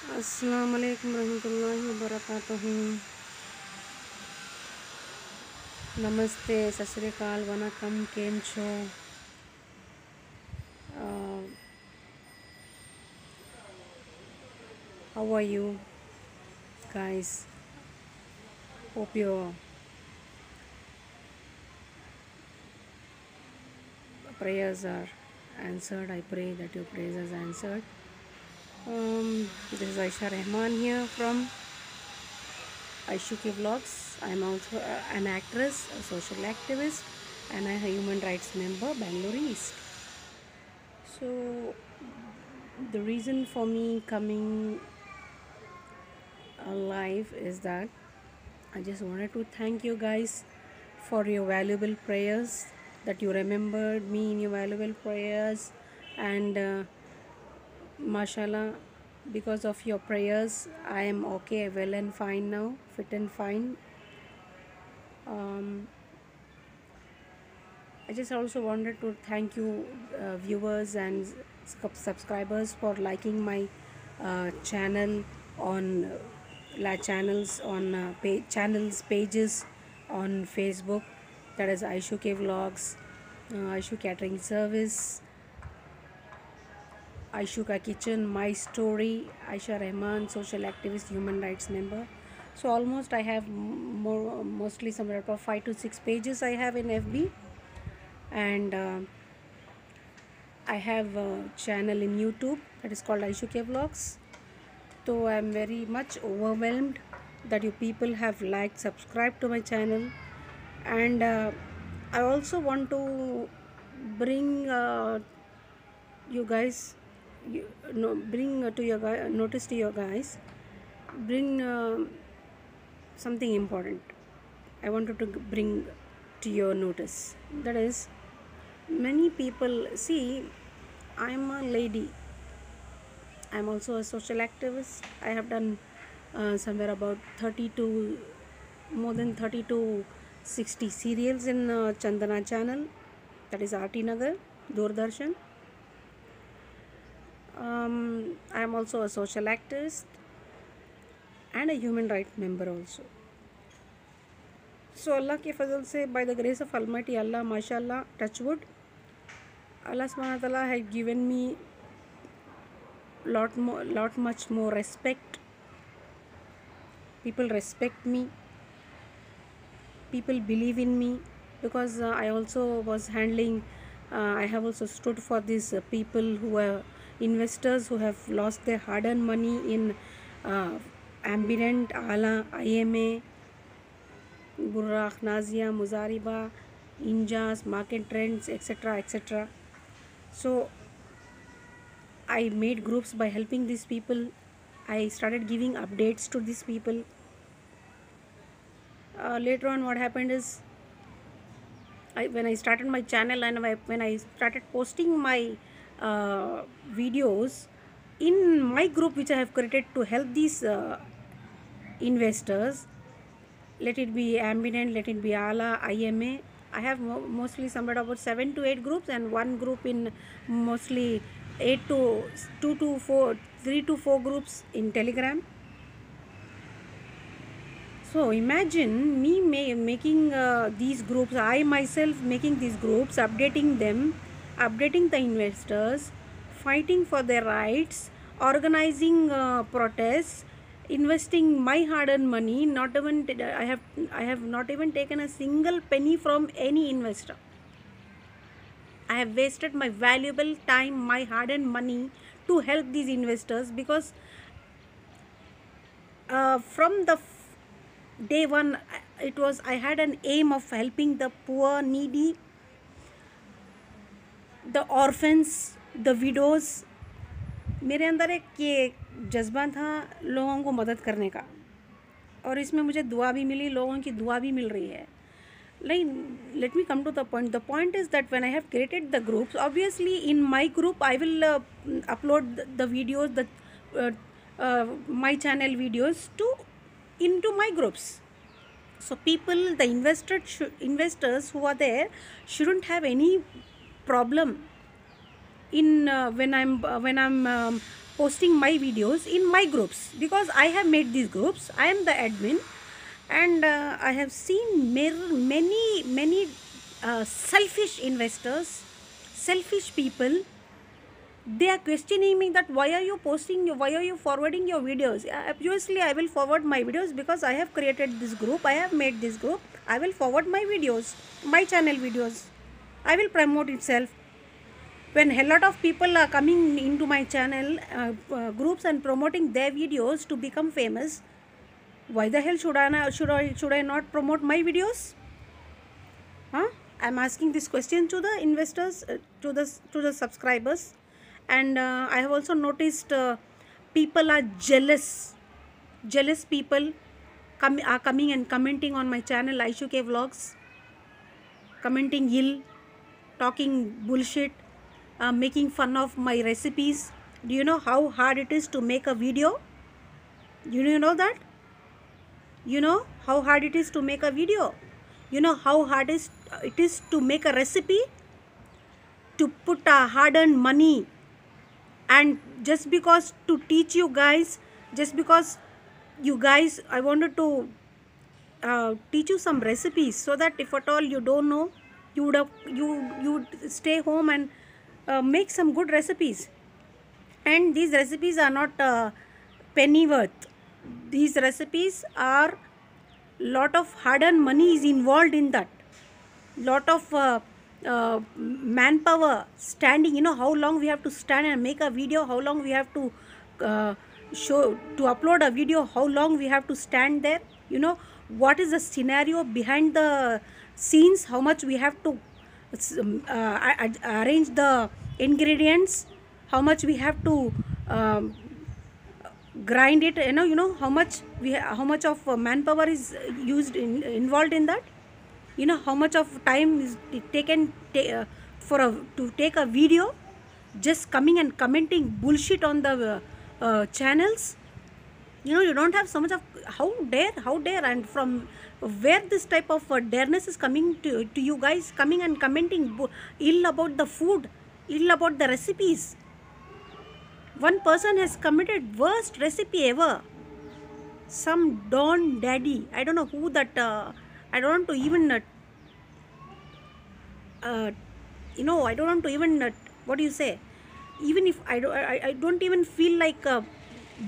अस्सलाम वालेकुम रहमतुल्लाहि व बरकातुहू। नमस्ते, सत श्री अकाल, वनकम, केम छो? How are you guys? Hope your prayers are answered. I pray that your prayers are answered. This is Aisha Rahman here from Aishuki Vlogs. I am also an actress, a social activist, and a human rights member, Bangalore East. So the reason for me coming alive is that I just wanted to thank you guys for your valuable prayers, that you remembered me in your valuable prayers, and mashallah, because of your prayers I am okay, well and fine now, fit and fine. I just also wanted to thank you viewers and subscribers for liking my channel on channels pages on Facebook, that is Aishu K Vlogs, Aishu Catering Service, Aishuka Kitchen, My Story, Aisha Rahman, social activist, human rights member. So almost I have mostly somewhere about 5 to 6 pages I have in FB, and I have a channel in YouTube that is called Aishu K Vlogs. So I am very much overwhelmed that you people have liked, subscribed to my channel, and I also want to bring you guys, bring to your notice to your guys, bring something important. I wanted to bring to your notice. That is, many people see I am a lady. I am also a social activist. I have done somewhere about 30 to more than 30 to 60 serials in Chandana channel, that is RT Nagar, Doordarshan. I am also a social activist and a human rights member also. So Allah ke fazl se, by the grace of Almighty Allah, mashallah, touchwood, Allah subhanahu wa ta'ala had given me lot much more respect. People respect me, people believe in me, because I also was handling, I have also stood for these people who are investors who have lost their hard-earned money in Ambient, Ala, IMA, Burraq, Nazia, Muzariba, Injas, Market Trends, etc. etc. So I made groups by helping these people. I started giving updates to these people. Later on, what happened is, when I started my channel and when I started posting my videos in my group which I have created to help these investors, let it be Ambient, let it be Ala, IMA. I have mostly somewhere about 7 to 8 groups, and one group in mostly 8 to 2 to 4, 3 to 4 groups in Telegram. So imagine me making these groups, I myself making these groups, updating them, updating the investors, fighting for their rights, organizing protests, investing my hard-earned money. Not even I have not even taken a single penny from any investor. I have wasted my valuable time, my hard-earned money to help these investors, because from the day one, it was, I had an aim of helping the poor, needy, the orphans, the widows. मेरे अंदर एक ये जज्बा था लोगों को मदद करने का, और इसमें मुझे दुआ भी मिली, लोगों की दुआ भी मिल रही है. Like, let me come to the point. The point is that when I have created the groups, obviously in my group I will upload the videos, my channel videos into my groups. So people, the investors who are there shouldn't have any problem in when I'm posting my videos in my groups, because I have made these groups. I am the admin, and I have seen many selfish investors, selfish people. They are questioning me that why are you posting, why are you forwarding your videos? Obviously I will forward my videos because I have created this group, I have made this group. I will forward my videos, my channel videos. I will promote itself. When a lot of people are coming into my channel groups and promoting their videos to become famous, why the hell should I not promote my videos? I'm asking this question to the investors, to the subscribers. And I have also noticed people are jealous people are coming and commenting on my channel Aishu K Vlogs, commenting ill, talking bullshit, making fun of my recipes. Do you know how hard it is to make a video? Do you know that? You know how hard it is to make a video? You know how hard it is to make a recipe? To put hard-earned money. And just because to teach you guys, just because you guys, I wanted to teach you some recipes, so that if at all you don't know, you would stay home and make some good recipes. And these recipes are not penny worth. These recipes are lot of hard-earned money is involved in that. Lot of manpower standing. You know how long we have to stand and make a video, how long we have to show to upload a video, how long we have to stand there. You know what is the scenario behind the scenes, how much we have to arrange the ingredients, how much we have to grind it. You know how much of manpower is involved in that. You know how much of time is taken to take a video. Just coming and commenting bullshit on the channels. You know, you don't have so much of how dare, and from where this type of dareness is coming to you guys, coming and commenting ill about the food, ill about the recipes. One person has committed worst recipe ever. Some Don Daddy, I don't know who that. I don't want to even I don't want to even what do you say? Even if I don't even feel like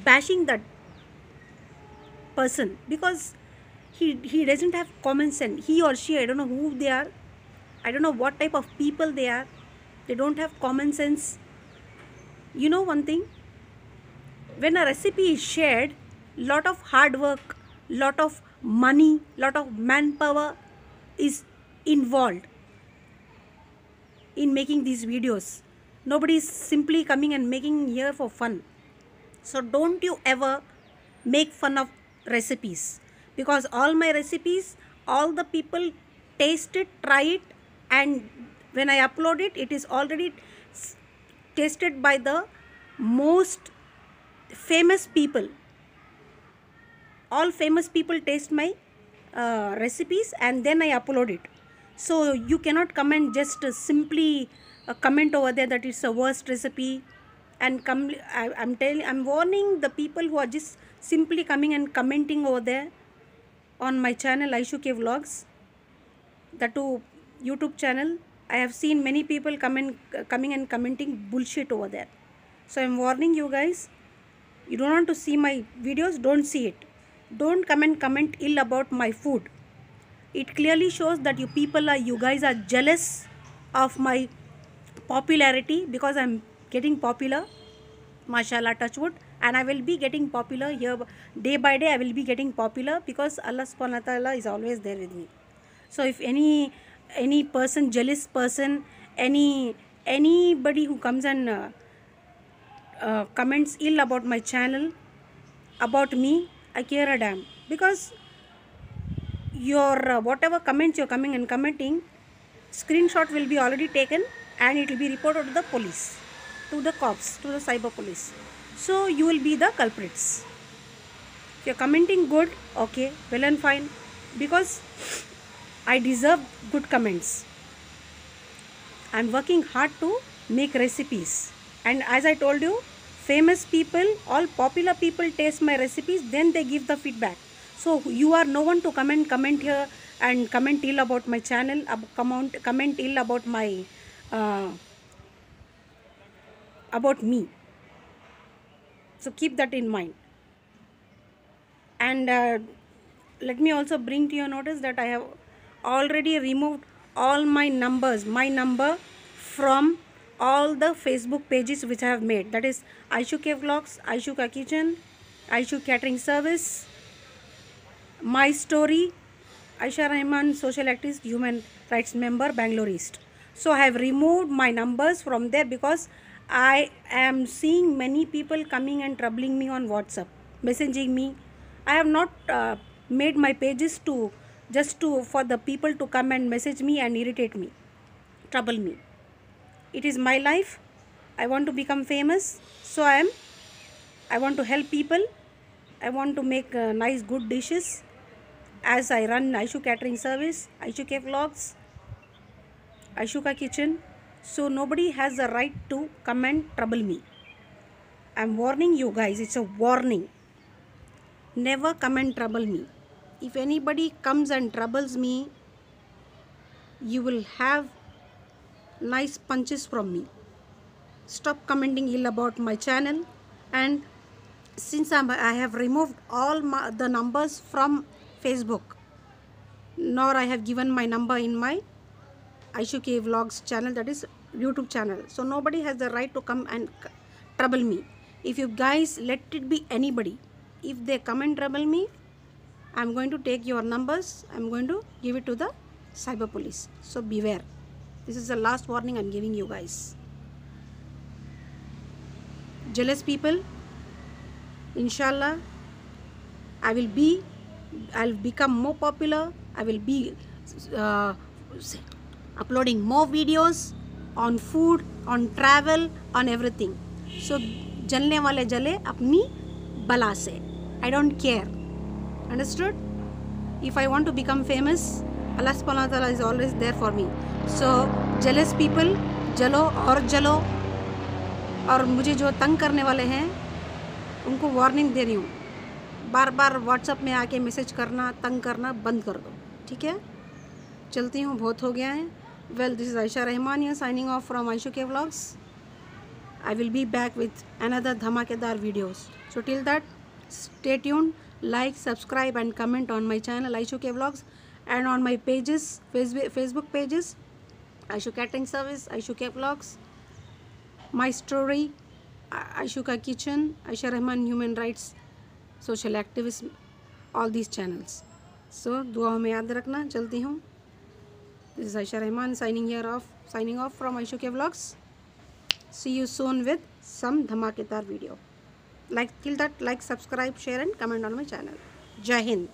bashing that person, because he doesn't have common sense. He or she, I don't know who they are. I don't know what type of people they are. They don't have common sense. You know one thing, when a recipe is shared, lot of hard work, lot of money, lot of manpower is involved in making these videos. Nobody is simply coming and making here for fun. So don't you ever make fun of recipes, because all my recipes, all the people taste it, try it, and when I upload it, it is already tasted by the most famous people. All famous people taste my recipes, and then I upload it. So you cannot come and just simply comment over there that it's a worst recipe and I'm warning the people who are just simply coming and commenting over there on my channel Aishu K Vlogs, the YouTube channel. I have seen many people coming and commenting bullshit over there. So I'm warning you guys, you don't want to see my videos, don't see it. Don't come and comment ill about my food. It clearly shows that you guys are jealous of my popularity, because I'm getting popular, mashallah, touch wood, and I will be getting popular here day by day. I will be getting popular because Allah subhanahu wa ta'ala is always there with me. So if any person, jealous person, anybody who comes and comments ill about my channel, about me, I care a damn, because your whatever comments you're coming and commenting, screenshot will be already taken and it will be reported to the police, to the cops, to the cyber police. So you will be the culprits. If you're commenting good, okay, well and fine, because I deserve good comments. I'm working hard to make recipes, and as I told you, famous people, all popular people taste my recipes, then they give the feedback. So you are no one to comment here and comment ill about my channel, comment ill about my about me. So keep that in mind. And let me also bring to your notice that I have already removed all my number from all the Facebook pages which I have made. That is Aishu K Vlogs, Aishu Ka Kitchen, Aishu Catering Service, My Story, Aisha Rahman, social activist, human rights member, Bangalore East. So I have removed my numbers from there because I am seeing many people coming and troubling me on WhatsApp, messaging me. I have not made my pages to just to for the people to come and message me and irritate me, trouble me. It is my life. I want to become famous, so I want to help people. I want to make nice good dishes. As I run Aishu Catering Service, Aishu K Vlogs, Aishu Ka Kitchen, so nobody has the right to come and trouble me. I'm warning you guys, it's a warning. Never come and trouble me. If anybody comes and troubles me, you will have nice punches from me. Stop commenting ill about my channel. And since I have removed all the numbers from Facebook, nor I have given my number in my Aishu K Vlogs channel, that is YouTube channel. So nobody has the right to come and trouble me. If you guys let it be anybody, if they come and trouble me, I'm going to take your numbers, I'm going to give it to the cyber police. So beware. This is the last warning I'm giving you guys. Jealous people, inshallah, I'll become more popular. I will be uploading more videos on food, on travel, on everything. So jalne wale jale apni bala se. I don't care. Understood? If I want to become famous, Allah subhanahu wa ta'ala is always there for me. So jealous people, jalo और जलो. और मुझे जो तंग करने वाले हैं उनको वार्निंग दे रही हूँ, बार बार व्हाट्सएप में आके मैसेज करना, तंग करना बंद कर दो, ठीक है? चलती हूँ, बहुत हो गया है. Well, this is Ayesha Rahman here signing off from Aishu K Vlogs. I will be back with another धमाकेदार videos. So till that, stay tuned, like, subscribe and comment on my channel Aishu K Vlogs and on my pages, Facebook pages, Aishu Catering Service, Aishu K Vlogs, My Story, Aishu Ka Kitchen, Aisha Rahman Human Rights Social Activist, all these channels. So दुआओं में याद रखना. चलती हूँ. This is Aisha Rahman signing off from Aishu K Vlogs. See you soon with some dhamakedaar video. Till that, like, subscribe, share and comment on my channel. Jai Hind.